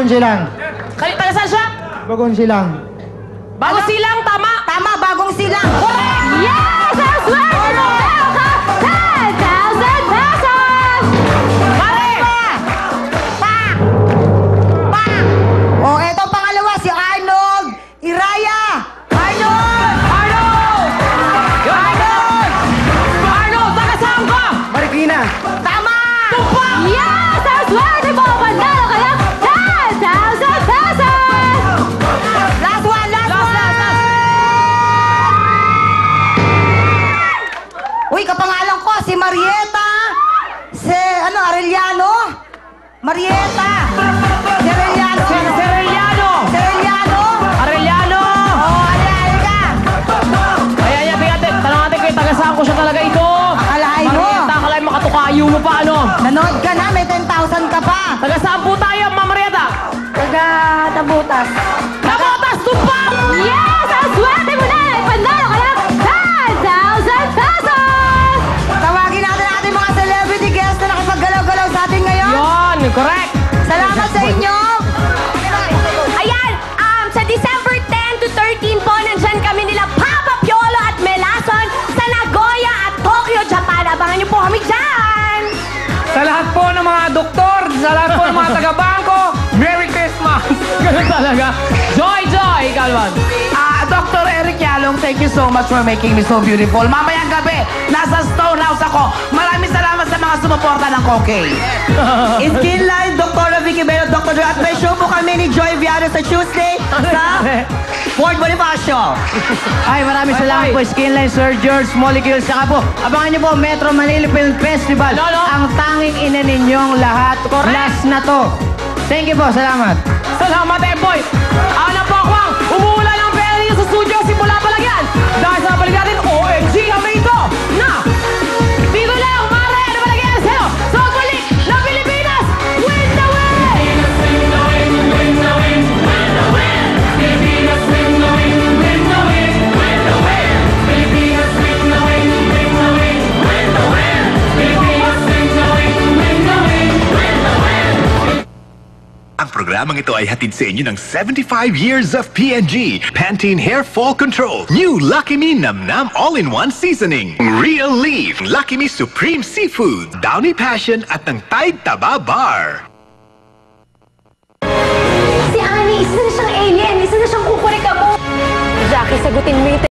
Bagong Silang. Taga saan siya? Bagong Silang. Bago silang, tama! Tama, Bagong Silang. Yes! Ang swerte mo! Meron ka 10,000 pesos! Mare! Pak! Pak! O, eto pangalawa, si Arnold Iraya. Arnold! Arnold! Arnold! Arnold, taga saan ka? Marikina. Tama! Tumpang! Yes! Ang swerte mo! Manalo ka ng 10,000 pesos! Last one, last Last, one! last, last. Uy, kapangalan ko, si Marieta. Arellano. Marieta. Si Arellano. Si Sereliano! Si Arellano. Arellano! Oo, halika. Ayan, yan, tingnan. Tanong natin kay taga saan ko siya talaga ito. Akalain mo. Marieta, akalain makatukayo mo pa, ano? Nanood ka na, may 10,000 ka pa. Taga saan po tayo, Ma'am Marieta? Taga Tabutas. Tabotas, tumpang! Yes! Ang swerte mo na! Panalo ka ng 10,000 pesos! Tawagin natin ating mga celebrity guests na nakipaggalaw-galaw sa atin ngayon. Yon, correct. Salamat sa inyo. Ayan, sa December 10 to 13 po, nandyan kami nila Papa Piolo at Melason sa Nagoya at Tokyo, Japan. Abangan niyo po kami dyan! Sa lahat po ng mga doktor, sa lahat po ng mga taga-bangko, Merry Christmas! Ganun talaga. Joy, Joy! Ikaw naman. Dr. Eric Yalong, thank you so much for making me so beautiful. Mamayang gabi, nasa Stone House ako. Maraming salamat sa mga sumuporta ng Kokey. Skinline, Dr. Vicky Bello, Dr. Joy. At may show po kami ni Joy Viana sa Tuesday sa Fort Bonifacio. Ay, maraming salamat po, Skinline, Sir George, Molecules. Saka po, abangan niyo po, Metro Manila Film Festival. Lolo. Ang tanging ina ninyong lahat. Correct. Last na to. Thank you po, salamat. Salamat, Emboy. Ano po ako ang umuula ng pera niyo sa studio simula pa lang yan. Dahil sa balik natin, OMG kami ito na dito lang, Mare, ano ba nagyayari sa'yo? Sa magbalik ng Pilipinas, win the win! Win the win, win the win, win the win! Pilipinas, win the win, win the win, win the win! Pilipinas, win the win, win the win, win the win! Pilipinas, win the win, win the win, win the win! Ang programang ito ay hatid sa inyo ng 75 years of P&G, Pantene Hair Fall Control, New Lucky Me Nam All-in-One Seasoning, Real Leaf, Lucky Me Supreme Seafood, Downy Passion at ng Tide Taba Bar. Si Annie, isa na siyang alien! Isa na siyang kukurikabo! Jackie, sagutin mo yung